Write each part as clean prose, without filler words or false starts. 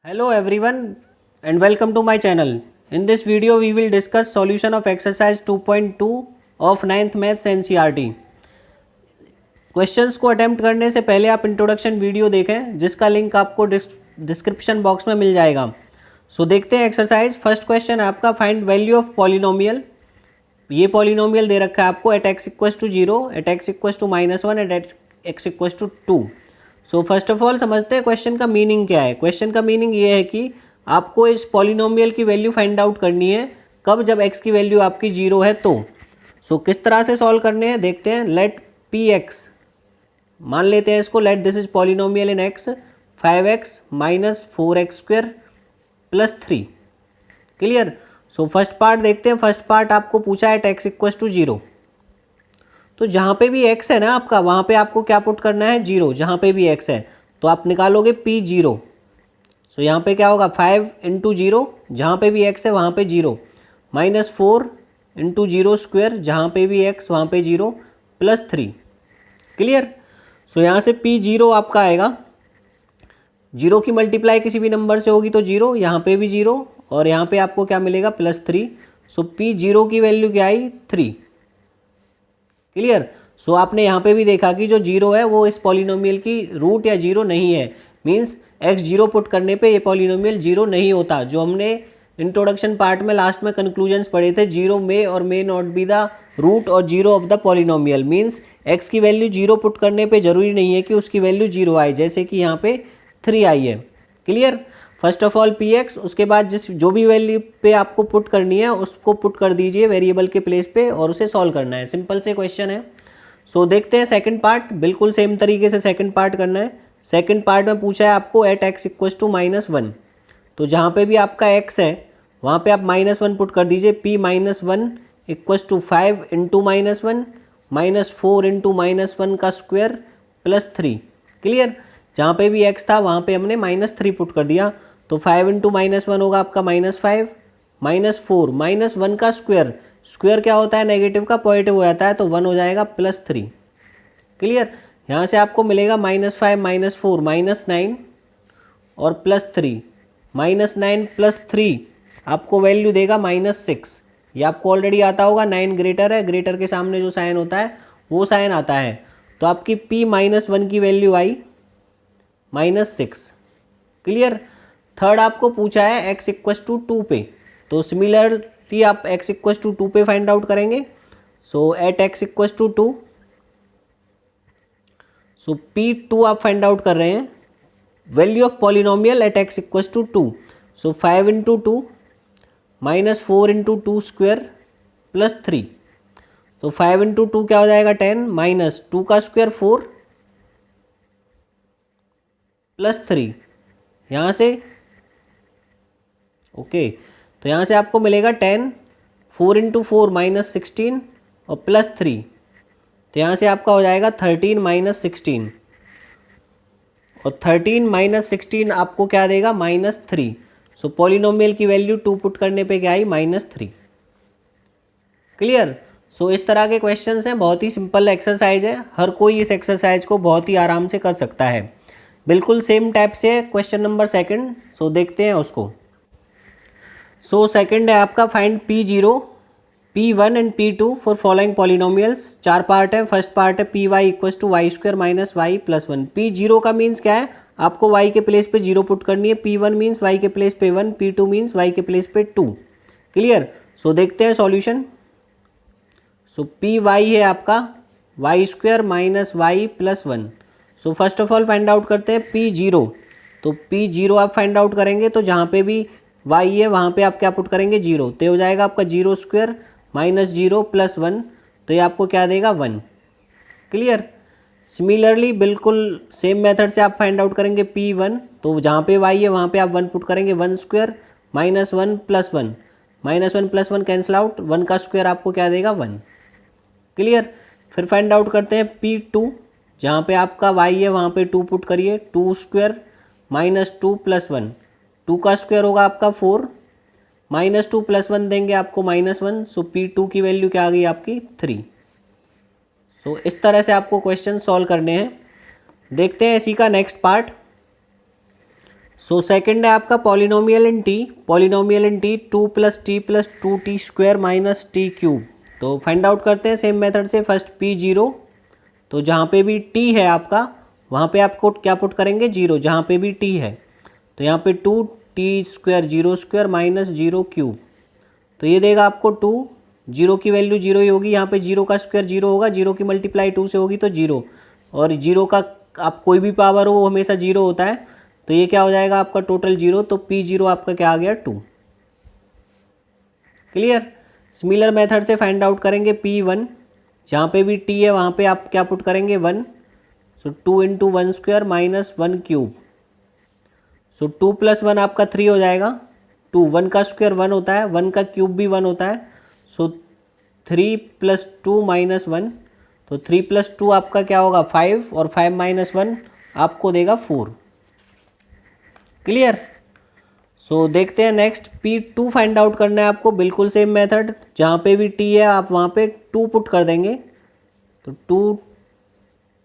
Hello everyone and welcome to my channel. In this video we will discuss solution of exercise 2.2 of 9th maths NCERT. Questions को attempt करने से पहले आप introduction video देखें जिसका link आपको description box में मिल जाएगा. सो देखते हैं एक्सरसाइज. फर्स्ट क्वेश्चन है आपका फाइंड वैल्यू ऑफ पॉलिनोमियल. ये पॉलिनोमियल दे रखा है आपको at x equals to 0, at x equals to -1, at x equals to 2. So first of all समझते हैं क्वेश्चन का मीनिंग क्या है. क्वेश्चन का मीनिंग ये है कि आपको इस पॉलिनोमियल की वैल्यू फाइंड आउट करनी है कब, जब x की वैल्यू आपकी 0 है तो. सो किस तरह से सॉल्व करने हैं देखते हैं. लेट पी एक्स, मान लेते हैं इसको, let this is polynomial in x 5x minus 4x² plus 3. Clear. So first part देखते हैं. फर्स्ट पार्ट आपको पूछा है एट x इक्वस टू 0. तो जहाँ पे भी x है ना आपका, वहाँ पे आपको क्या पुट करना है 0. जहाँ पे भी x है तो आप निकालोगे p0. सो यहाँ पे क्या होगा 5 इंटू 0, जहाँ पे भी x है वहाँ पे 0, माइनस 4 इंटू 0 स्क्वेयर, जहाँ पे भी x वहाँ पे 0, प्लस 3. क्लियर. सो यहाँ से p0 आपका आएगा, 0 की मल्टीप्लाई किसी भी नंबर से होगी तो 0, यहाँ पे भी 0 और यहाँ पे आपको क्या मिलेगा +3. सो p0 की वैल्यू क्या आई 3. क्लियर. सो आपने यहाँ पे भी देखा कि जो 0 है वो इस पॉलिनोमियल की रूट या 0 नहीं है. मींस x 0 पुट करने पे ये पॉलिनोमियल 0 नहीं होता. जो हमने इंट्रोडक्शन पार्ट में लास्ट में कंक्लूजन्स पढ़े थे, 0 मे और may not be the root और 0 of the polynomial. Means x की वैल्यू 0 पुट करने पे जरूरी नहीं है कि उसकी वैल्यू 0 आए, जैसे कि यहाँ पे 3 आई है. Clear. First of all P x, उसके बाद जो भी वैल्यू पे आपको पुट करनी है उसको पुट कर दीजिए वेरिएबल के प्लेस पे और उसे सॉल्व करना है. सिंपल से क्वेश्चन है. सो देखते हैं सेकंड पार्ट. बिल्कुल सेम तरीके से सेकंड पार्ट करना है. सेकंड पार्ट में पूछा है आपको एट एक्स इक्वस टू -1. तो जहाँ पे भी आपका x है वहाँ पे आप -1 पुट कर दीजिए. p-1 equals to 5 into -1 minus 4 into -1 का स्क्वायर प्लस 3. क्लियर. जहाँ पे भी x था वहाँ पे हमने -3 पुट कर दिया. तो 5 इंटू -1 होगा आपका -5, -4 -1 का स्क्वायर. स्क्वायर क्या होता है नेगेटिव का, पॉजिटिव हो जाता है, तो 1 हो जाएगा +3. क्लियर. यहाँ से आपको मिलेगा -5 -4 -9 और +3. -9 +3 आपको वैल्यू देगा -6. ये आपको ऑलरेडी आता होगा. 9 ग्रेटर है, ग्रेटर के सामने जो साइन होता है वो साइन आता है. तो आपकी p-1 की वैल्यू आई -6. क्लियर. थर्ड आपको पूछा है x इक्वस टू 2 पे. तो सिमिलरली आप x इक्वस टू 2 पे फाइंड आउट करेंगे. So at x equals to 2, so p2 आप फाइंड आउट कर रहे हैं. Value of polynomial at x equals to 2. So 5 into 2 minus 4 into 2 square plus 3. तो 5 इंटू 2 क्या हो जाएगा 10, माइनस 2 का स्क्वायर 4 प्लस 3. यहाँ से ओके. तो यहाँ से आपको मिलेगा 10, 4 इंटू 4 -16 और प्लस 3. तो यहाँ से आपका हो जाएगा 13 -16 और 13 -16 आपको क्या देगा -3. सो पॉलिनोमियल की वैल्यू 2 पुट करने पे क्या आई -3. क्लियर. सो इस तरह के क्वेश्चंस हैं. बहुत ही सिंपल एक्सरसाइज है. हर कोई इस एक्सरसाइज को बहुत ही आराम से कर सकता है. बिल्कुल सेम टाइप से क्वेश्चन नंबर सेकंड. सो देखते हैं उसको. सो सेकंड है आपका find p0, p1 and p2 for following polynomials. 4 part है. फर्स्ट पार्ट है py equals to y² minus y plus 1. p0 का मीन्स क्या है, आपको y के प्लेस पे 0 पुट करनी है. p1 मीन्स y के प्लेस पे 1, p2 मीन्स y के प्लेस पे 2. क्लियर. सो देखते हैं सॉल्यूशन. सो py है आपका y² minus y plus 1. So first of all find out करते हैं p0. तो p0 आप फाइंड आउट करेंगे तो जहाँ पे भी y है वहाँ पे आप क्या पुट करेंगे 0. तो हो जाएगा आपका 0 स्क्वायर माइनस 0 प्लस 1. तो ये आपको क्या देगा 1. क्लियर. सिमिलरली बिल्कुल सेम मेथड से आप फाइंड आउट करेंगे p1. तो जहाँ पे y है वहाँ पे आप 1 पुट करेंगे. 1 square minus 1 plus 1, -1 plus 1 cancel out. 1 का स्क्वायर आपको क्या देगा 1. क्लियर. फिर फाइंड आउट करते हैं p2. जहाँ पे आपका y है वहाँ पे 2 पुट करिए. 2 स्क्वायर माइनस 2 प्लस 1. 2 का स्क्वायर होगा आपका 4, -2 प्लस 1 देंगे आपको -1. सो p2 की वैल्यू क्या आ गई आपकी 3. सो इस तरह से आपको क्वेश्चन सॉल्व करने हैं. देखते हैं इसी का नेक्स्ट पार्ट. सो सेकंड है आपका पॉलिनोमियल इन टी, पॉलिनोमियल इन T 2 + t + 2t square minus T cube. तो फाइंड आउट करते हैं सेम मेथड से। फर्स्ट p0, तो जहाँ पे भी t है आपका वहाँ पे आपको क्या पुट करेंगे 0, जहाँ पे भी t है। तो यहाँ पे 2t square 0 square minus 0 cube, तो ये देगा आपको 2, 0 की वैल्यू 0 ही होगी, यहाँ पे 0 का स्क्वायर 0 होगा, 0 की मल्टीप्लाई 2 से होगी तो 0, और 0 का आप कोई भी पावर हो वो हमेशा 0 होता है, तो ये क्या हो जाएगा आपका टोटल 0, तो p0 आपका क्या आ गया 2। क्लियर। सिमिलर मेथड से फाइंड आउट करेंगे p1, जहाँ पे भी t है वहाँ पे आप क्या पुट करेंगे 1, सो 2 × 1 स्क्वायर माइनस 1 क्यूब, सो 2 + 1 आपका 3 हो जाएगा। 2, 1 का स्क्वायर 1 होता है, 1 का क्यूब भी 1 होता है, सो 3 + 2 - 1, तो 3 + 2 आपका क्या होगा 5, और 5 - 1 आपको देगा 4। क्लियर। सो देखते हैं नेक्स्ट p2 फाइंड आउट करना है आपको। बिल्कुल सेम मेथड, जहाँ पे भी t है आप वहाँ पे 2 पुट कर देंगे, तो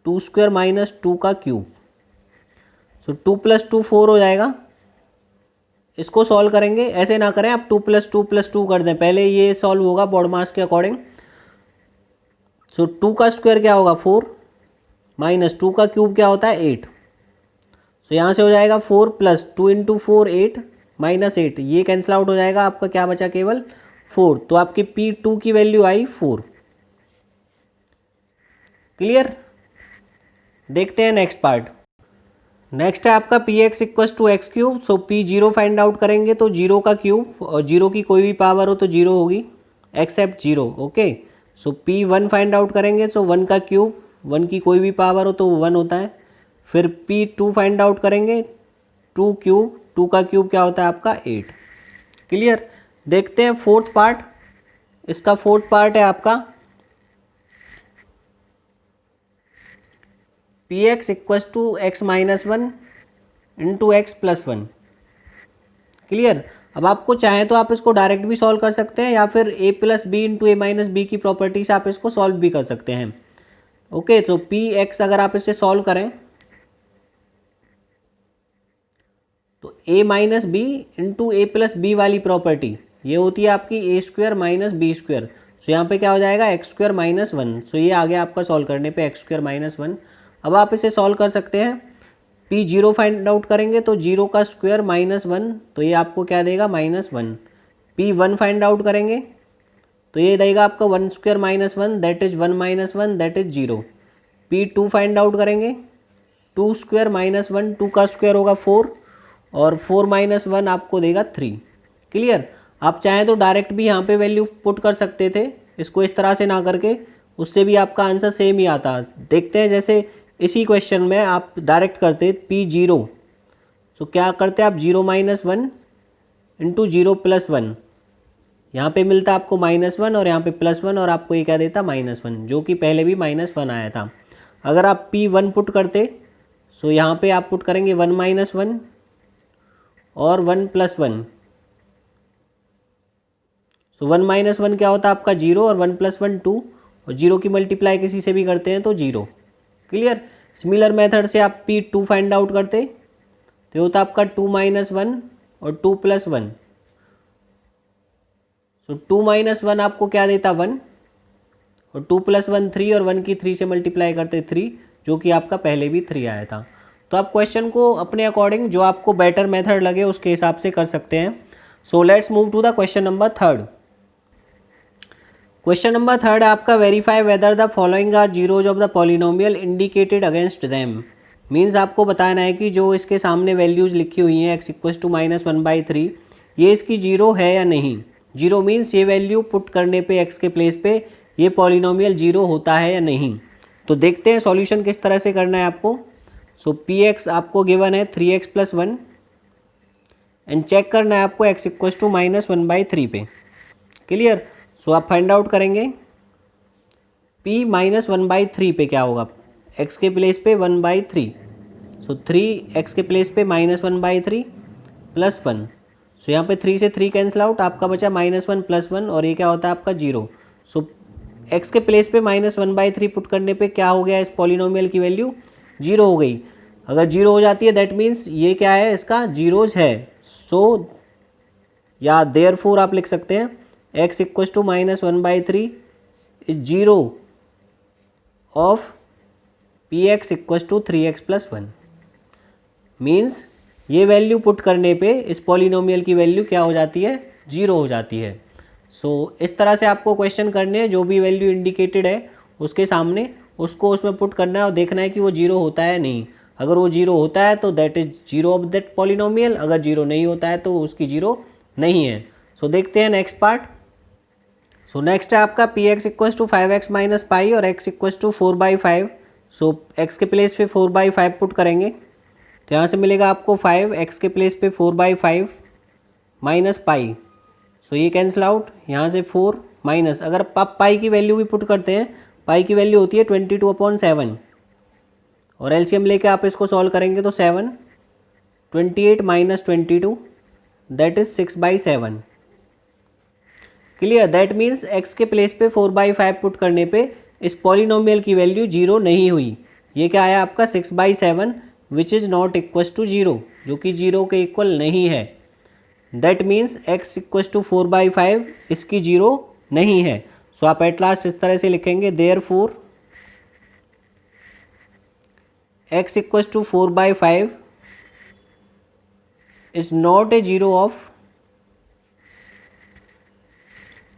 2 स्क्वायर माइनस 2 का क्यूब, सो 2 + 2 4 हो जाएगा। इसको सॉल्व करेंगे, ऐसे ना करें आप 2 + 2 + 2 कर दें, पहले ये सॉल्व होगा बॉड मास के अकॉर्डिंग। सो 2 का स्क्वायर क्या होगा 4, माइनस 2 का क्यूब क्या होता है 8, सो यहाँ से हो जाएगा 4 + 2 × 4 8 माइनस 8, ये कैंसिल आउट हो जाएगा, आपका क्या बचा केवल 4, तो आपकी p2 की वैल्यू आई 4। क्लियर। देखते हैं नेक्स्ट पार्ट। नेक्स्ट है आपका px = x³, सो p0 फाइंड आउट करेंगे, तो 0 का क्यूब और 0 की कोई भी पावर हो तो 0 होगी एक्सेप्ट 0। ओके, सो p1 फाइंड आउट करेंगे, सो 1 का क्यूब, 1 की कोई भी पावर हो तो 1 होता है। फिर p2 फाइंड आउट करेंगे, 2 क्यूब, 2 का क्यूब क्या होता है आपका 8। क्लियर। देखते हैं फोर्थ पार्ट। इसका फोर्थ पार्ट है आपका px = x - 1 × x + 1। क्लियर। अब आपको चाहें तो आप इसको डायरेक्ट भी सॉल्व कर सकते हैं, या फिर a + b × a - b की प्रॉपर्टी से आप इसको सॉल्व भी कर सकते हैं। ओके, तो px अगर आप इसे सॉल्व करें तो a - b × a + b वाली प्रॉपर्टी ये होती है आपकी a² - b², सो यहाँ पे क्या हो जाएगा x² - 1, सो ये आ गया आपका सॉल्व करने पे x² - 1। अब आप इसे सॉल्व कर सकते हैं। p0 फाइंड आउट करेंगे, तो 0 का स्क्वायर -1, तो ये आपको क्या देगा -1। p1 फाइंड आउट करेंगे, तो ये देगा आपका 1² - 1, that is 1 - 1, that is 0। p2 find out करेंगे, 2² - 1, 2 का स्क्वायर होगा 4, और 4 - 1 आपको देगा 3। क्लियर। आप चाहें तो डायरेक्ट भी यहाँ पे वैल्यू पुट कर सकते थे, इसको इस तरह से ना करके, उससे भी आपका आंसर सेम ही आता। देखते हैं, जैसे इसी क्वेश्चन में आप डायरेक्ट करते p0, सो क्या करते आप 0 - 1 × 0 + 1, यहाँ पे मिलता आपको -1 और यहाँ पे +1, और आपको ये क्या देता -1, जो कि पहले भी -1 आया था। अगर आप p1 पुट करते, सो यहाँ पे आप पुट करेंगे 1 - 1 और 1 + 1, सो 1 - 1 क्या होता है आपका 0, और 1 + 1 2, और 0 की मल्टीप्लाई किसी से भी करते हैं तो 0। क्लियर। सिमिलर मेथड से आप p2 फाइंड आउट करते, तो होता आपका 2 - 1 और 2 + 1, सो 2 - 1 आपको क्या देता 1, और 2 + 1 3, और 1 की 3 से मल्टीप्लाई करते 3, जो कि आपका पहले भी 3 आया था। तो आप क्वेश्चन को अपने अकॉर्डिंग जो आपको बेटर मेथड लगे उसके हिसाब से कर सकते हैं। So let's move to the question number 3rd। Question number 3rd है आपका, verify whether the following are zeros of the polynomial indicated against them. Means आपको बताना है कि जो इसके सामने वैल्यूज़ लिखी हुई हैं x = -1/3, ये इसकी जीरो है या नहीं। जीरो मीन्स ये वैल्यू पुट करने पे x के प्लेस पे ये पॉलिनोमियल जीरो होता है या नहीं। तो देखते हैं सॉल्यूशन किस तरह से करना है आपको। सो px आपको गिवन है 3x + 1, एंड चेक करना है आपको x = -1/3 पे। क्लियर। सो आप फाइंड आउट करेंगे p - 1/3 पे क्या होगा, x के प्लेस पे 1/3, सो 3x के प्लेस पे -1/3 + 1, सो यहाँ पे 3 से 3 कैंसिल आउट, आपका बचा -1 + 1, और ये क्या होता है आपका 0। सो x के प्लेस पे -1/3 पुट करने पे क्या हो गया, इस पॉलिनोमियल की वैल्यू 0 हो गई। अगर जीरो हो जाती है दैट मीन्स ये क्या है, इसका जीरोज है। सो या देयरफॉर आप लिख सकते हैं x equals to -1/3 is zero of px equals to 3x + 1। Means ये वैल्यू पुट करने पे इस पॉलिनोमियल की वैल्यू क्या हो जाती है, जीरो हो जाती है। सो इस तरह से आपको क्वेश्चन करने हैं, जो भी वैल्यू इंडिकेटेड है उसके सामने उसको उसमें पुट करना है और देखना है कि वो जीरो होता है नहीं। अगर वो जीरो होता है तो that is zero of that polynomial, अगर जीरो नहीं होता है तो उसकी जीरो नहीं है। सो देखते हैं नेक्स्ट पार्ट। सो नेक्स्ट है आपका px equals to 5x - pi और x equals to 4/5। So x के प्लेस पे 4/5 पुट करेंगे तो यहाँ से मिलेगा आपको 5, x के प्लेस पे 4/5 माइनस पाई। सो ये कैंसिल आउट, यहाँ से 4 माइनस, अगर आप पाई की वैल्यू भी पुट करते हैं, पाई की वैल्यू होती है 22/7 और एलसीएम लेके आप इसको सॉल्व करेंगे तो 7, 28 - 22 that is 6/7। Clear, that means x के प्लेस पे 4/5 पुट करने पे इस पॉलिनोमियल की वैल्यू जीरो नहीं हुई। ये क्या आया आपका 6/7 which is not equals to zero, जो कि जीरो के इक्वल नहीं है। That means x equals to 4/5 इसकी जीरो नहीं है। सो आप एट लास्ट इस तरह से लिखेंगे therefore x equals to 4/5 is not a zero of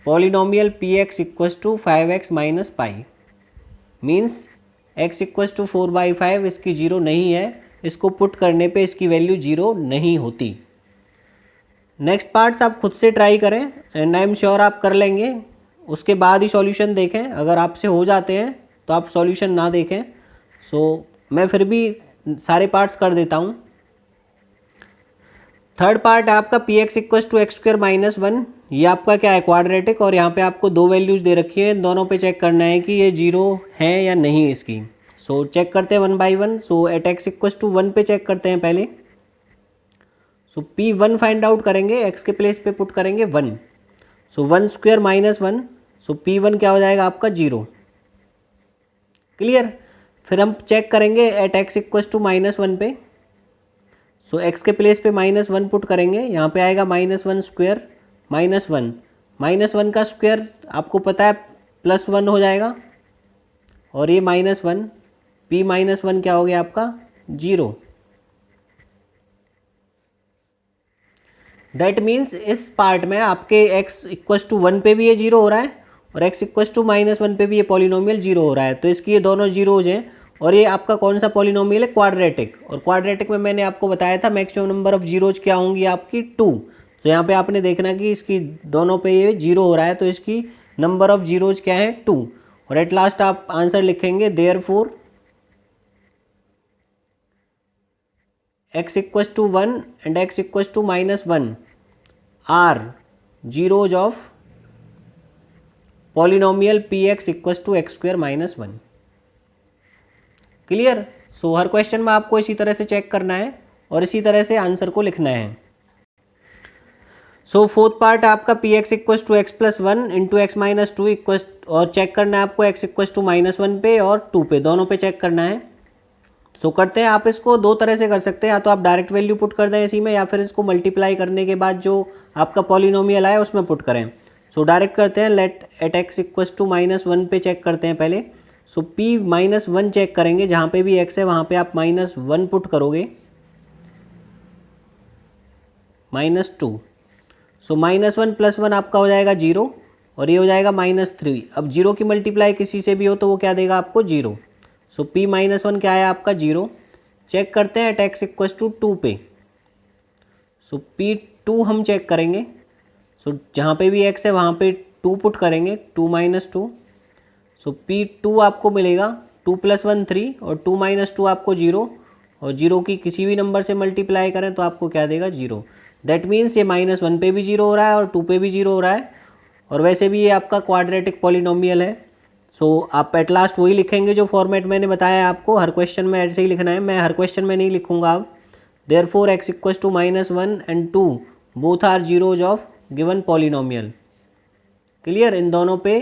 polynomial px equals to 5x - pi. Means x equals to 4/5 इसकी जीरो नहीं है, इसको पुट करने पे इसकी वैल्यू जीरो नहीं होती। नेक्स्ट पार्ट्स आप खुद से ट्राई करें एंड आई एम श्योर आप कर लेंगे, उसके बाद ही सॉल्यूशन देखें। अगर आपसे हो जाते हैं तो आप सॉल्यूशन ना देखें। सो मैं फिर भी सारे पार्ट्स कर देता हूँ। थर्ड पार्ट है आपका px इक्वस टू x² - 1। ये आपका क्या है, क्वाड्रेटिक, और यहाँ पे आपको दो वैल्यूज़ दे रखी है, दोनों पे चेक करना है कि ये जीरो है या नहीं इसकी। सो चेक करते हैं 1 by 1। So at x equals to 1 पे चेक करते हैं पहले। सो p1 फाइंड आउट करेंगे, x के प्लेस पे पुट करेंगे 1। सो 1² - 1, सो p1 क्या हो जाएगा आपका जीरो। क्लियर, फिर हम चेक करेंगे एट x इक्वस टू -1 पे। सो x के प्लेस पे -1 पुट करेंगे, यहाँ पे आएगा -1² -1, -1 का स्क्वायर आपको पता है +1 हो जाएगा, और ये -1, p -1 क्या हो गया आपका जीरो। दैट मीन्स इस पार्ट में आपके x इक्वस टू 1 पे भी ये जीरो हो रहा है और x इक्वस टू -1 पे भी ये पॉलिनोमियल जीरो हो रहा है। तो इसकी ये दोनों जीरोज हैं, और ये आपका कौन सा पॉलिनोमियल है, क्वाड्रेटिक। और क्वाड्रेटिक में मैंने आपको बताया था मैक्सिमम नंबर ऑफ जीरोज क्या होंगी आपकी 2। तो यहाँ पे आपने देखना कि इसकी दोनों पे ये जीरो हो रहा है, तो इसकी नंबर ऑफ जीरोज क्या है 2। और एट लास्ट आप आंसर लिखेंगे therefore x equals to 1 and x equals to -1 are zeros of polynomial px equals to x² - 1। Clear. So हर क्वेश्चन में आपको इसी तरह से चेक करना है और इसी तरह से आंसर को लिखना है। सो फोर्थ पार्ट आपका px equals to x + 1 into x - 2 equals, और चेक करना है आपको x इक्वस टू -1 पे और 2 पे, दोनों पे चेक करना है। सो करते हैं, आप इसको दो तरह से कर सकते हैं, या तो आप डायरेक्ट वैल्यू पुट कर दें इसी में, या फिर इसको मल्टीप्लाई करने के बाद जो आपका पॉलिनोमियल आया उसमें पुट करें। सो डायरेक्ट करते हैं, let at x equals to -1 पे चेक करते हैं पहले। सो p -1 चेक करेंगे, जहाँ पे भी x है वहाँ पे आप -1 पुट करोगे, -2। सो -1 + 1 आपका हो जाएगा जीरो, और ये हो जाएगा -3। अब जीरो की मल्टीप्लाई किसी से भी हो तो वो क्या देगा आपको जीरो। सो p -1 क्या है आपका जीरो। चेक करते हैं एट x इक्वस टू 2 पे। सो p2 हम चेक करेंगे, सो जहाँ पे भी x है वहाँ पे 2 पुट करेंगे, 2 - 2। सो p2 आपको मिलेगा 2 + 1 3 और 2 - 2 आपको जीरो, और जीरो की किसी भी नंबर से मल्टीप्लाई करें तो आपको क्या देगा जीरो। दैट मीन्स ये -1 पे भी जीरो हो रहा है और 2 पे भी जीरो हो रहा है, और वैसे भी ये आपका क्वाड्रेटिक पॉलिनोमियल है। सो आप एट लास्ट वही लिखेंगे जो फॉर्मेट मैंने बताया आपको, हर क्वेश्चन में ऐसे ही लिखना है, मैं हर क्वेश्चन में नहीं लिखूंगा अब। Therefore x equals to -1 and 2 both are zeros of given polynomial. Clear, इन दोनों पे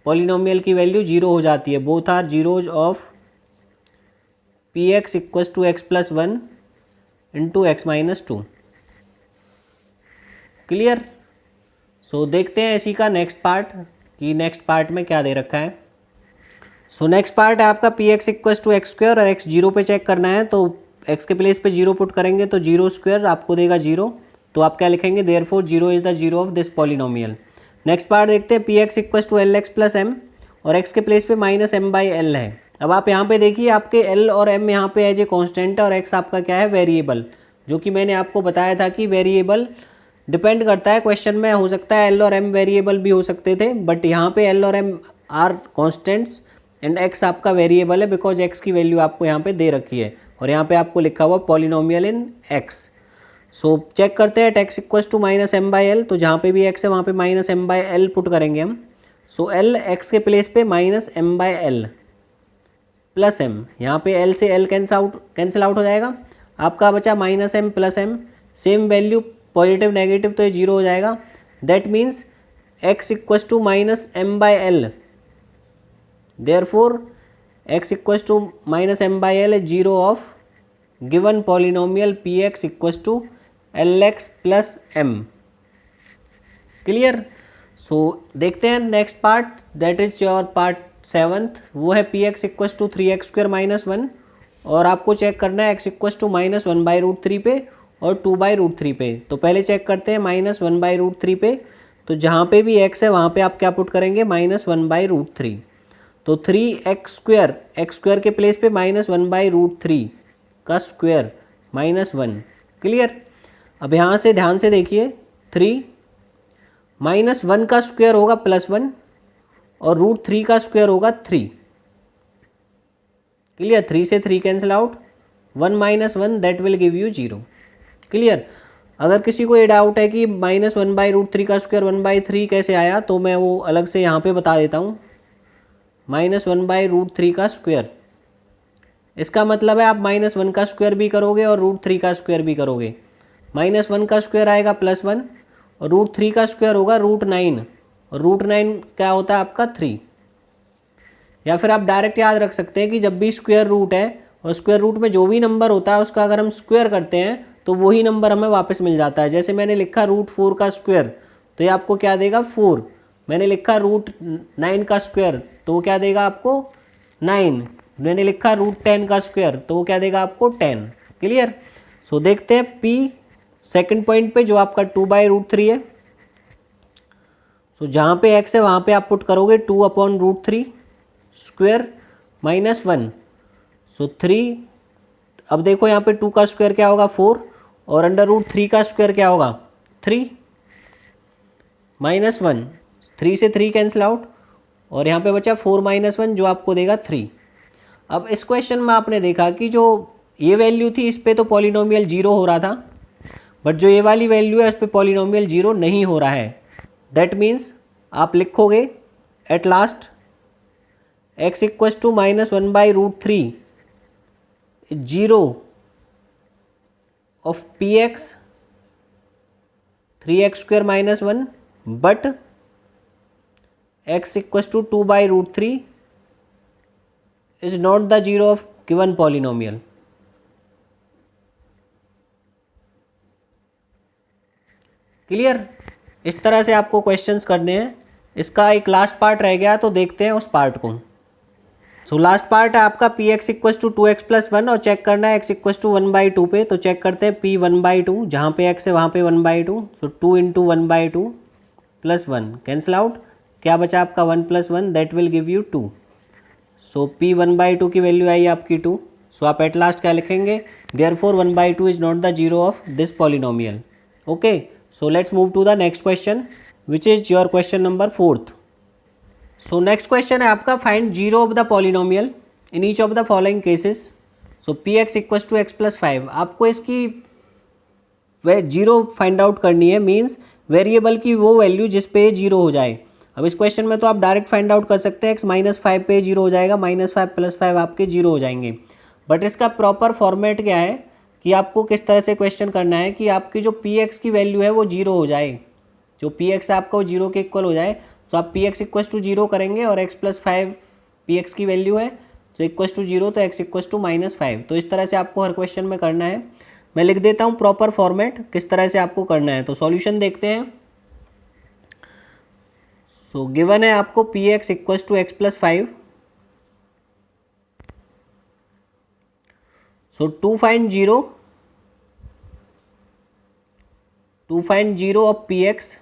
पॉलिनोमियल की वैल्यू जीरो हो जाती है, both are zeros of p x equals to x plus one into x minus two. Clear. So देखते हैं इसी का नेक्स्ट पार्ट कि नेक्स्ट पार्ट में क्या दे रखा है। सो नेक्स्ट पार्ट है आपका p x equals to x square और एक्स जीरो पे चेक करना है, तो एक्स के प्लेस पे जीरो पुट करेंगे तो जीरो स्क्वायर आपको देगा जीरो, तो आप क्या लिखेंगे, therefore zero is the zero of this polynomial. Next part देखते हैं, p x equals to l x plus m और एक्स के प्लेस पे माइनस एम बाई एल है। अब आप यहाँ पे देखिए आपके एल और एम यहाँ पे एज ए कॉन्स्टेंट है और एक्स आपका क्या है, वेरिएबल, जो कि मैंने आपको बताया था कि वेरिएबल डिपेंड करता है, क्वेश्चन में हो सकता है एल और एम वेरिएबल भी हो सकते थे, बट यहाँ पे एल और m are constants and x आपका वेरिएबल है बिकॉज एक्स की वैल्यू आपको यहाँ पे दे रखी है और यहाँ पे आपको लिखा हुआ polynomial in x. So check करते हैं x equals to minus m by l, तो जहाँ पे भी एक्स है वहाँ पे minus m by l put करेंगे हम। सो एल एक्स के प्लेस पे minus m by l plus m, यहाँ पे एल से एल कैंसिल आउट हो जाएगा, आपका बचा minus m plus m, same value positive negative तो ये जीरो हो जाएगा। That means x equals to minus m by l, therefore x equals to minus m by l is zero of given polynomial p x equals to l x plus m. Clear. So देखते हैं next part, that is your part seventh, वो है p x equals to three x square minus one और आपको check करना है x equals to minus one by root three पे और टू बाई रूट थ्री पे। तो पहले चेक करते हैं minus one by root three पे, तो जहाँ पे भी एक्स है वहाँ पे आप क्या पुट करेंगे, minus one by root three, तो थ्री एक्स स्क्वायर के प्लेस पे minus one by root three का स्क्वायर माइनस वन। क्लियर। अब यहाँ से ध्यान से देखिए, थ्री माइनस वन का स्क्वायर होगा प्लस वन और रूट थ्री का स्क्वायर होगा थ्री। क्लियर। थ्री से three cancel out, one minus one that will give you zero. Clear. अगर किसी को ये डाउट है कि minus one by root three का स्क्वायर वन बाई थ्री कैसे आया, तो मैं वो अलग से यहाँ पे बता देता हूँ। Minus one by root three का स्क्वायर, इसका मतलब है आप माइनस वन का स्क्वायर भी करोगे और रूट थ्री का स्क्वायर भी करोगे। माइनस वन का स्क्वायर आएगा प्लस वन और रूट थ्री का स्क्वायर होगा रूट नाइन, और रूट नाइन क्या होता है आपका थ्री। या फिर आप डायरेक्ट याद रख सकते हैं कि जब भी स्क्वायर रूट है और स्क्वायर रूट में जो भी नंबर होता है उसका अगर हम स्क्वायर करते हैं तो वही नंबर हमें वापस मिल जाता है। जैसे मैंने लिखा रूट फोर का स्क्वायर, तो ये आपको क्या देगा, फोर। मैंने लिखा रूट नाइन का स्क्वायर, तो वो क्या देगा आपको, नाइन। मैंने लिखा रूट टेन का स्क्वायर, तो वो क्या देगा आपको, टेन। क्लियर। सो देखते हैं पी सेकंड पॉइंट पे जो आपका टू बाई रूट थ्री है। सो जहाँ पे एक्स है वहाँ पे आप पुट करोगे two upon root three square minus one. So three, अब देखो यहाँ पे टू का स्क्वायर क्या होगा, फोर, और अंडर रूट थ्री का स्क्वायर क्या होगा, थ्री माइनस वन, थ्री से थ्री कैंसिल आउट और यहाँ पे बचा फोर माइनस वन जो आपको देगा थ्री। अब इस क्वेश्चन में आपने देखा कि जो ये वैल्यू थी इस पे तो पॉलिनोमियल जीरो हो रहा था, बट जो ये वाली वैल्यू है उस पर पॉलिनोमियल जीरो नहीं हो रहा है। दैट मीन्स आप लिखोगे at last x equals to minus one by root three zero of p x three x square minus one, but x equals to two by root three is not the zero of given polynomial. Clear. इस तरह से आपको questions करने हैं। इसका एक last part रह गया, तो देखते हैं उस पार्ट को। सो लास्ट पार्ट है आपका p x equals to two x plus one और चेक करना है x equals to one by two पे। तो चेक करते हैं पी वन बाई टू, जहाँ पे एक्स है वहाँ पे one by two, so two into one by two plus one cancel out, क्या बचा आपका one plus one that will give you two. So p one by two की value आई आपकी टू। सो आप एट लास्ट क्या लिखेंगे, therefore one by two is not the zero of this polynomial. Okay. So let's move to the next question, which is your question number fourth. So next question है आपका find zero of the polynomial in each of the following cases. So px equals to x plus 5. आपको इसकी zero find out करनी है, means variable की वो value जिस पे जीरो हो जाए। अब इस क्वेश्चन में तो आप डायरेक्ट फाइंड आउट कर सकते हैं, x माइनस फाइव पे जीरो हो जाएगा, माइनस फाइव प्लस फाइव आपके जीरो हो जाएंगे। बट इसका प्रॉपर फॉर्मेट क्या है कि आपको किस तरह से क्वेश्चन करना है कि आपकी जो पी एक्स की वैल्यू है वो जीरो हो जाए, जो पी एक्स है आपका वो जीरो के इक्वल हो जाए। तो आप p x equal to zero करेंगे और x plus five p x की वैल्यू है, सो इक्वस टू 0 तो x इक्वस टू -5। तो इस तरह से आपको हर क्वेश्चन में करना है। मैं लिख देता हूँ प्रॉपर फॉर्मेट किस तरह से आपको करना है। तो सॉल्यूशन देखते हैं। सो गिवन है आपको px equals to x plus 5। So to find zero of px,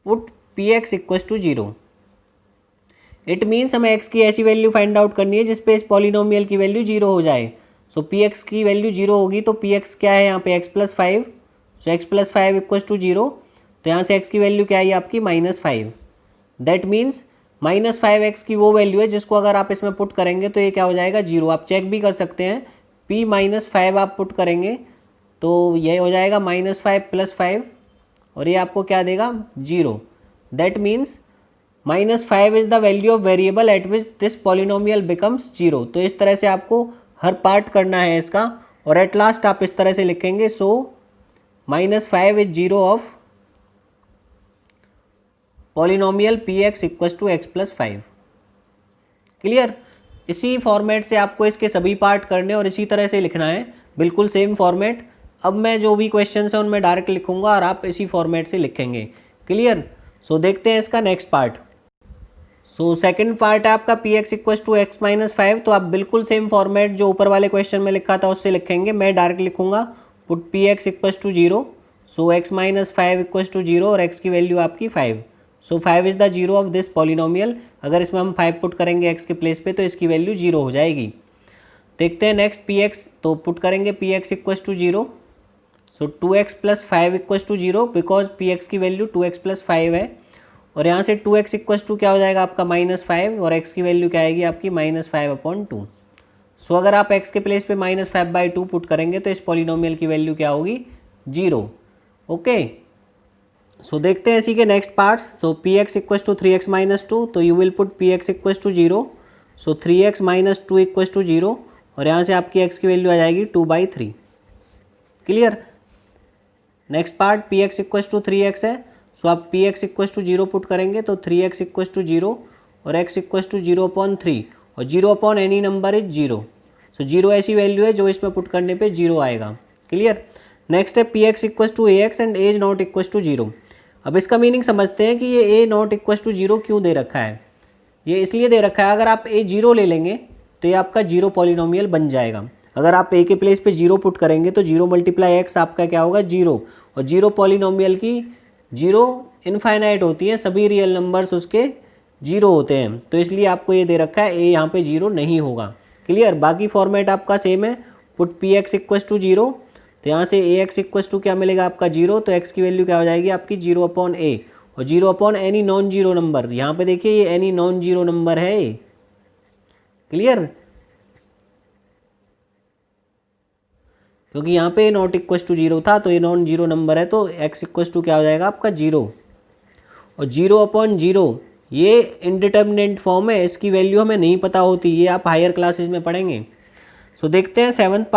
put px equals to 0। It means हमें x की ऐसी वैल्यू फाइंड आउट करनी है जिसपे इस पॉलिनोमियल की वैल्यू 0 हो जाए। सो px की वैल्यू 0 होगी तो px क्या है यहाँ पे x plus 5। So x plus 5 equals to 0। तो यहाँ से x की वैल्यू क्या आई आपकी -5। दैट मीन्स -5x की वो वैल्यू है जिसको अगर आप इसमें पुट करेंगे तो ये क्या हो जाएगा 0। आप चेक भी कर सकते हैं, p -5 आप पुट करेंगे तो ये हो जाएगा -5 प्लस 5 और ये आपको क्या देगा 0। That means -5 is the value of variable eight which this polynomial becomes 0। तो इस तरह से आपको हर पार्ट करना है इसका और एट लास्ट आप इस तरह से लिखेंगे। So -5 is 0 of polynomial px equals to x plus 5। Clear. इसी फॉर्मेट से आपको इसके सभी पार्ट करने और इसी तरह से लिखना है, बिल्कुल सेम फॉर्मेट। अब मैं जो भी क्वेश्चन है उनमें डायरेक्ट लिखूंगा और आप इसी फॉर्मेट से लिखेंगे। क्लियर। सो देखते हैं इसका next part. So second part है आपका px equals to x minus 5। तो आप बिल्कुल सेम फॉर्मेट जो ऊपर वाले क्वेश्चन में लिखा था उससे लिखेंगे। मैं डायरेक्ट लिखूंगा put px equals to 0। So x minus 5 equals to 0 और x की वैल्यू आपकी 5। So 5 is the 0 of this polynomial. अगर इसमें हम 5 पुट करेंगे x के प्लेस पे तो इसकी वैल्यू 0 हो जाएगी। देखते हैं नेक्स्ट px। तो पुट करेंगे px equals to 0। So 2x plus 5 equals to 0 because px की वैल्यू 2x प्लस 5 है और यहाँ से 2x इक्वस टू क्या हो जाएगा आपका -5 और x की वैल्यू क्या आएगी आपकी -5/2। सो अगर आप x के प्लेस पे -5/2 पुट करेंगे तो इस पॉलिनोमियल की वैल्यू क्या होगी 0। ओके। सो देखते हैं इसी के नेक्स्ट पार्ट्स। तो px equals to 3x minus 2। तो you will put px equals to 0। So 3x minus 2 equals to 0 और यहाँ से आपकी x की वैल्यू आ जाएगी 2/3। Clear. Next part px equals to 3x है। सो आप px इक्वस टू 0 पुट करेंगे तो 3x इक्वस टू 0 और x इक्वस टू 0/3 और 0 एनी नंबर इज 0। सो 0 ऐसी वैल्यू है जो इसमें पुट करने पे 0 आएगा। क्लियर। नेक्स्ट है px equals to ax and a not equals to 0। अब इसका मीनिंग समझते हैं कि ये a नॉट इक्वस टू 0 क्यों दे रखा है। ये इसलिए दे रखा है अगर आप a 0 ले लेंगे तो ये आपका 0 पॉलिनोमियल बन जाएगा। अगर आप a के प्लेस पे 0 पुट करेंगे तो 0 × x आपका क्या होगा 0 और 0 पॉलिनोमियल की 0 इनफाइनाइट होती है, सभी रियल नंबर्स उसके 0 होते हैं। तो इसलिए आपको ये दे रखा है a यहाँ पे 0 नहीं होगा। क्लियर। बाकी फॉर्मेट आपका सेम है। Put px equals to 0। तो यहाँ से ax इक्वस टू क्या मिलेगा आपका 0। तो x की वैल्यू क्या हो जाएगी आपकी 0/a और 0 एनी नॉन जीरो नंबर। यहाँ पे देखिए ये एनी नॉन जीरो नंबर है ये। क्लियर। क्योंकि यहाँ पे नॉट इक्वस टू 0 था तो ये नॉन जीरो नंबर है तो x इक्वस टू क्या हो जाएगा आपका 0 और 0/0 ये इनडिटर्मिनेट फॉर्म है। इसकी वैल्यू हमें नहीं पता होती, ये आप हायर क्लासेस में पढ़ेंगे। सो देखते हैं सेवन्थ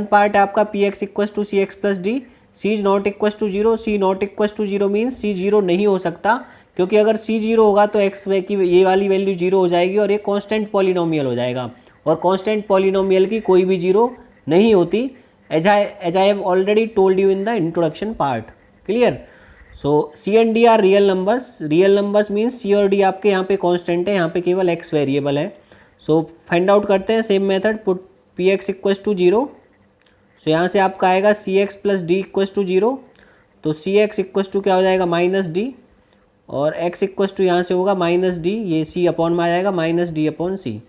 पार्ट है आपका px equals to cx plus d. c is not equals to 0। c not equals to 0 means c 0 नहीं हो सकता, क्योंकि अगर c 0 होगा तो x की ये वाली वैल्यू 0 हो जाएगी और ये कांस्टेंट पॉलिनोमियल हो जाएगा और कांस्टेंट पॉलिनोमियल की कोई भी 0 नहीं होती, as I have already told you in the introduction part. Clear. So c and d are real numbers means c और d आपके यहाँ पे कांस्टेंट है, यहाँ पे केवल x वेरिएबल है। सो फाइंड आउट करते हैं same method. Put px equals to 0। So यहाँ से आपका आएगा cx plus d equals to 0। तो cx इक्वस टू क्या हो जाएगा -d और x इक्वस टू यहाँ से होगा -d, ये c अपॉन में आ जाएगा -d/c।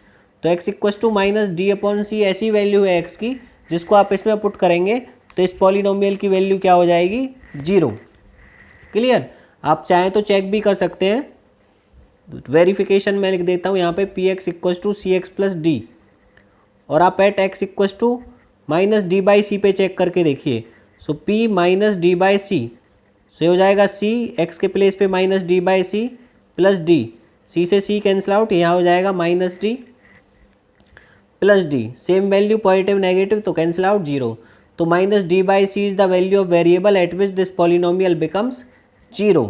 तो x इक्वस टू -d/c ऐसी वैल्यू है x की जिसको आप इसमें पुट करेंगे तो इस पॉलिनोमियल की वैल्यू क्या हो जाएगी 0। क्लियर। आप चाहें तो चेक भी कर सकते हैं, वेरिफिकेशन में लिख देता हूँ यहाँ पे px equals to cx plus d और आप eight x equals to -d/c पे चेक करके देखिए। सो p -d/c सो हो जाएगा c, x के प्लेस पे -d/c प्लस d, c से c कैंसिल आउट, यहाँ हो जाएगा -d plus d। Same value positive negative तो कैंसिल आउट 0। तो -d/c is the value of variable eight which this polynomial becomes 0।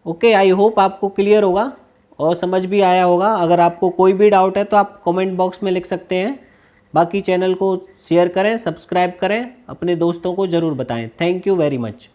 Okay, I hope आपको clear होगा और समझ भी आया होगा। अगर आपको कोई भी डाउट है तो आप कमेंट बॉक्स में लिख सकते हैं। बाकी चैनल को शेयर करें, सब्सक्राइब करें, अपने दोस्तों को ज़रूर बताएं। Thank you very much.